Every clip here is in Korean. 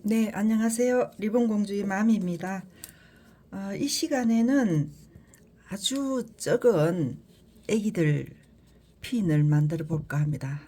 네, 안녕하세요. 리본공주의 맘입니다. 이 시간에는 아주 적은 애기들 핀을 만들어 볼까 합니다.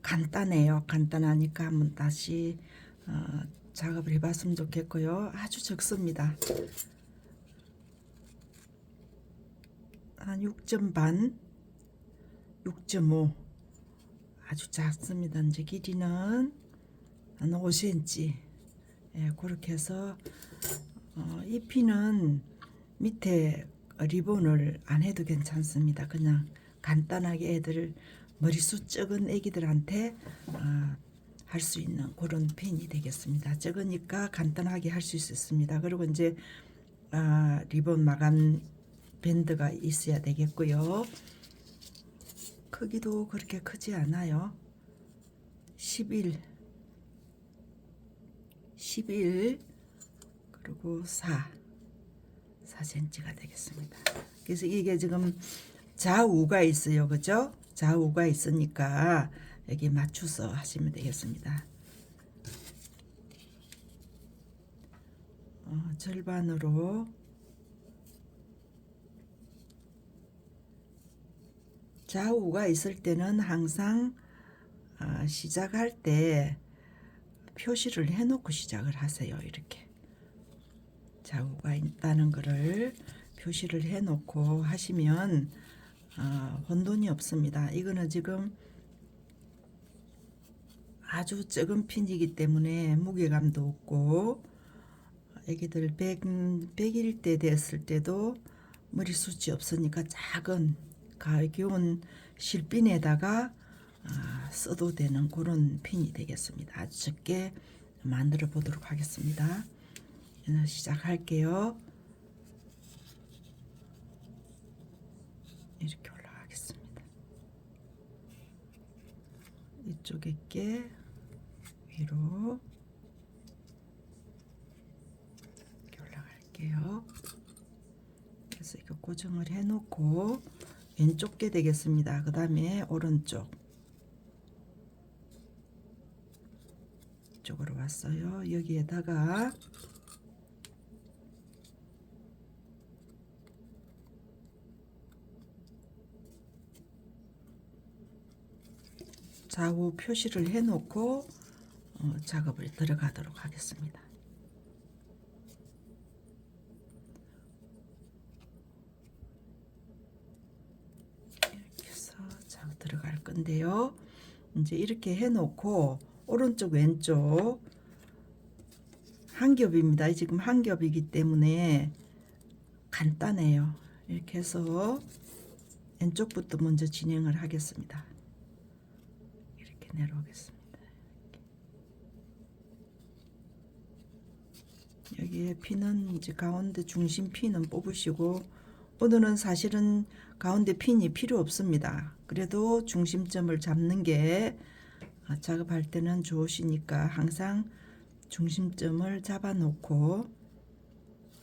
간단해요. 간단하니까 한번 다시 작업을 해봤으면 좋겠고요. 아주 적습니다. 한 6점 반, 6.5 아주 작습니다. 이제 길이는 한 5cm. 예, 그렇게 해서 이 핀은 밑에 리본을 안 해도 괜찮습니다. 그냥 간단하게 애들 머리숱 적은 애기들한테 할 수 있는 그런 핀이 되겠습니다. 적으니까 간단하게 할 수 있습니다. 그리고 이제 리본 마감 밴드가 있어야 되겠고요. 크기도 그렇게 크지 않아요. 11 그리고 4cm가 되겠습니다. 그래서 이게 지금 좌우가 있어요. 그죠? 좌우가 있으니까 여기 맞춰서 하시면 되겠습니다. 절반으로 좌우가 있을 때는 항상 시작할 때 표시를 해놓고 시작을 하세요. 이렇게 좌우가 있다는 것을 표시를 해놓고 하시면 혼돈이 없습니다. 이거는 지금 아주 적은 핀이기 때문에 무게감도 없고 애기들 100일 때 됐을 때도 머리숱이 없으니까 작은 가을 기온 실핀에다가 써도 되는 그런 핀이 되겠습니다. 아주 적게 만들어 보도록 하겠습니다. 시작할게요. 이렇게 올라가겠습니다. 이쪽에 게 위로 이렇게 올라갈게요. 그래서 이거 고정을 해 놓고 왼쪽 게 되겠습니다. 그 다음에 오른쪽 쪽으로 왔어요. 여기에다가 좌우 표시를 해 놓고 작업을 들어가도록 하겠습니다. 이렇게 해서 작업 들어갈 건데요. 이제 이렇게 해 놓고 오른쪽 왼쪽 한 겹입니다. 지금 한 겹이기 때문에 간단해요. 이렇게 해서 왼쪽부터 먼저 진행을 하겠습니다. 이렇게 내려오겠습니다. 여기에 핀은 이제 가운데 중심 핀은 뽑으시고, 오늘은 사실은 가운데 핀이 필요 없습니다. 그래도 중심점을 잡는 게 작업할 때는 좋으시니까 항상 중심점을 잡아 놓고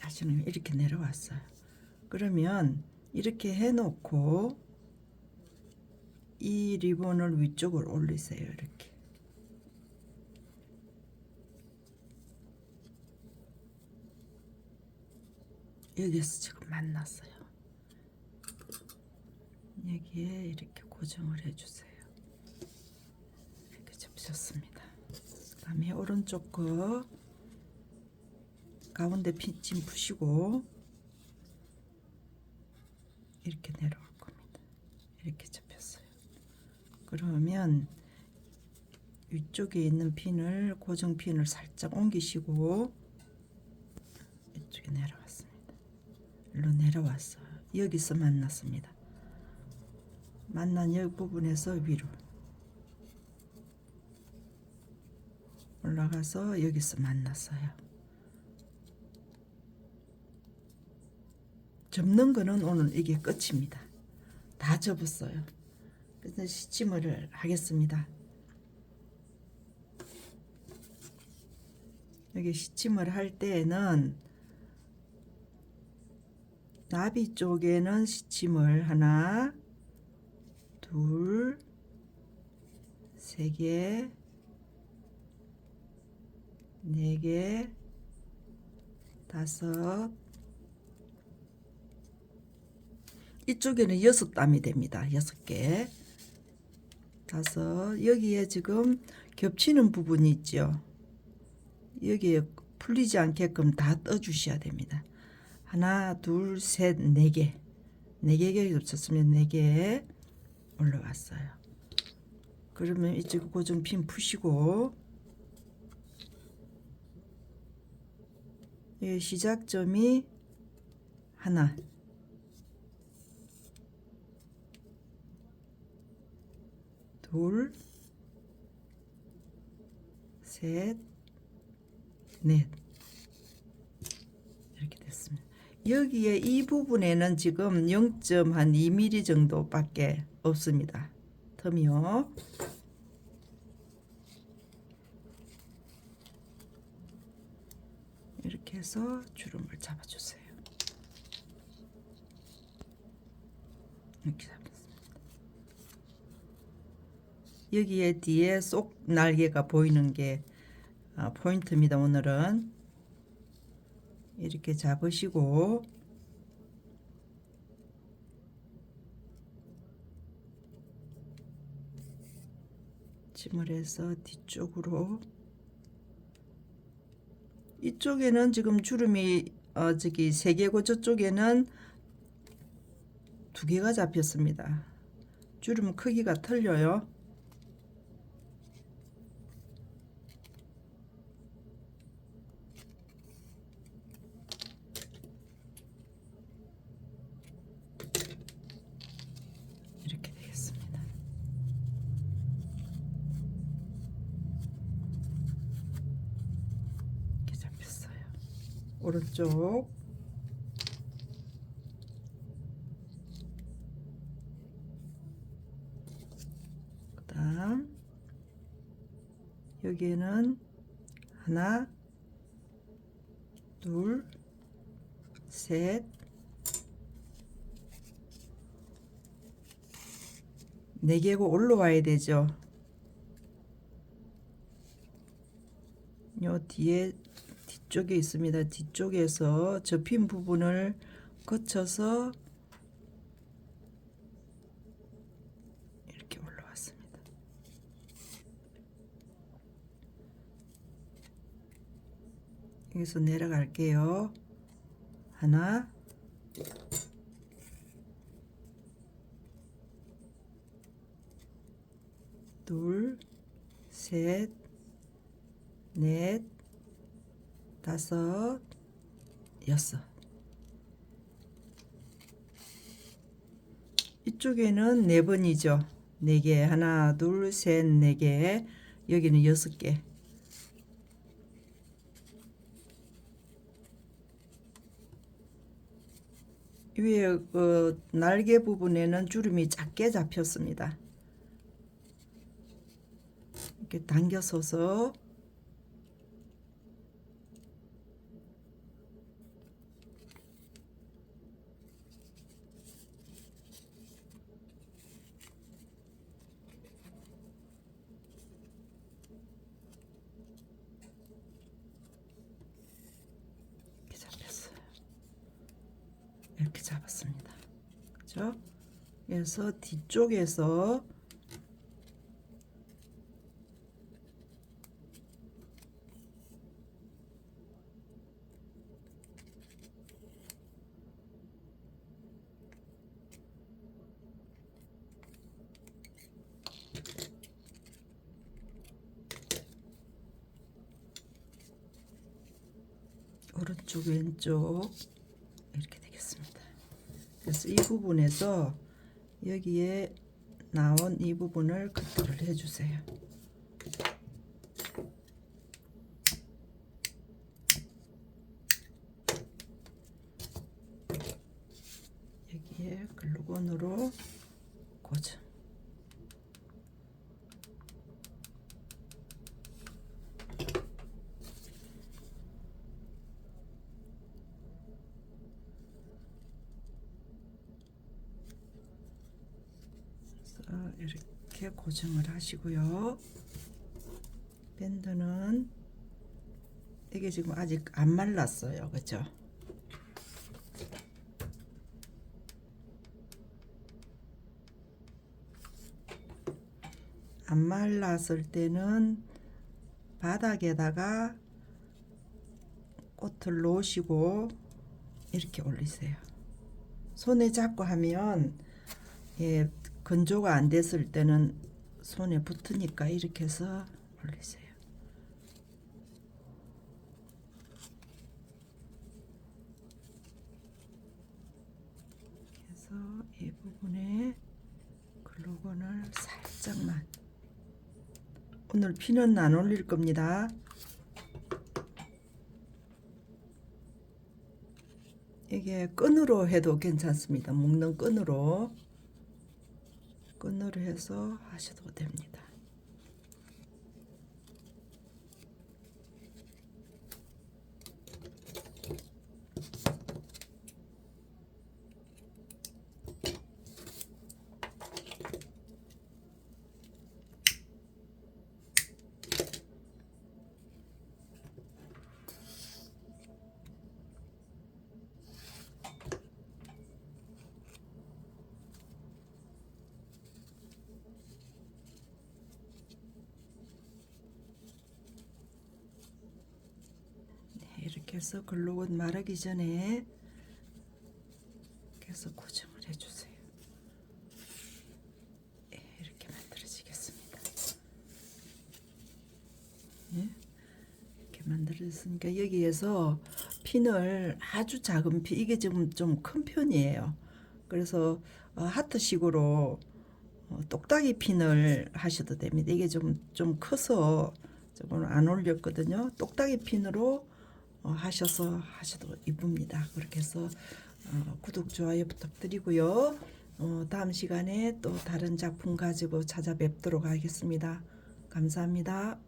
하시는. 이렇게 내려왔어요. 그러면 이렇게 해 놓고 이 리본을 위쪽으로 올리세요. 이렇게 여기서 지금 만났어요. 여기에 이렇게 고정을 해주세요. 이렇게 접셨습니다. 그 다음에 오른쪽 거 가운데 핀찜 푸시고 이렇게 내려올 겁니다. 이렇게 접혔어요. 그러면 위쪽에 있는 핀을 고정 핀을 살짝 옮기시고 이쪽에 내려왔습니다. 일로 내려왔어요. 여기서 만났습니다. 만난 여기 부분에서 위로 올라가서 여기서 만났어요. 접는 거는 오늘 이게 끝입니다. 다 접었어요. 그래서 시침을 하겠습니다. 여기 시침을 할 때에는 나비 쪽에는 시침을 하나, 둘, 세 개, 4개, 5, 이쪽에는 6담이 됩니다. 6개, 5. 여기에 지금 겹치는 부분이 있죠. 여기에 풀리지 않게끔 다 떠주셔야 됩니다. 하나, 둘, 셋, 4개. 4개 겹쳤으면 4개 올라왔어요. 그러면 이쪽 고정핀 푸시고, 이 시작점이 하나, 둘, 셋, 넷. 이렇게 됐습니다. 여기에 이 부분에는 지금 0.2mm 정도밖에 없습니다. 틈이요. 이렇게 해서 주름을 잡아주세요. 이렇게 잡았습니다. 여기에 뒤에 쏙 날개가 보이는 게 포인트입니다. 오늘은 이렇게 잡으시고, 침을 해서 뒤쪽으로, 이쪽에는 지금 주름이 저기 3개고 저쪽에는 2개가 잡혔습니다. 주름 크기가 틀려요. 이렇게 되겠습니다. 이렇게 잡혔어요. 오른쪽, 그다음 여기에는 하나, 둘, 셋, 4개고 올라와야 되죠. 요 뒤에 뒤쪽에 있습니다. 뒤쪽에서 접힌 부분을 거쳐서 이렇게 올라왔습니다. 여기서 내려갈게요. 하나, 둘, 셋, 넷, 5, 6. 이쪽에는 4번이죠. 4개. 하나, 둘, 셋, 4개. 여기는 6개. 위에 날개 부분에는 주름이 작게 잡혔습니다. 이렇게 당겨서서 이렇게 잡혔어요. 이렇게 잡았습니다. 그죠? 그래서 뒤쪽에서 오른쪽 왼쪽 이렇게 되겠습니다. 그래서 이 부분에서 여기에 나온 이 부분을 커트를 해주세요. 여기에 글루건으로 고정. 이렇게 고정을 하시고요. 밴드는 이게 지금 아직 안 말랐어요. 그죠? 안 말랐을 때는 바닥에다가 꽃을 놓으시고 이렇게 올리세요. 손에 잡고 하면 예, 건조가 안 됐을 때는 손에 붙으니까 이렇게 해서 올리세요. 그래서 이 부분에 글루건을 살짝만, 오늘 피는 안 올릴 겁니다. 이게 끈으로 해도 괜찮습니다. 묶는 끈으로 해서 하셔도 됩니다. 이렇게 해서 글루건 마르기 전에 계속 고정을 해주세요. 이렇게 만들어지겠습니다. 이렇게 만들어졌으니까 여기에서 핀을 아주 작은 핀, 이게 지금 좀 큰 편이에요. 그래서 하트식으로 똑딱이 핀을 하셔도 됩니다. 이게 좀 커서 조금 안 올렸거든요. 똑딱이 핀으로 하셔도 이쁩니다. 그렇게 해서 구독, 좋아요 부탁드리고요. 다음 시간에 또 다른 작품 가지고 찾아뵙도록 하겠습니다. 감사합니다.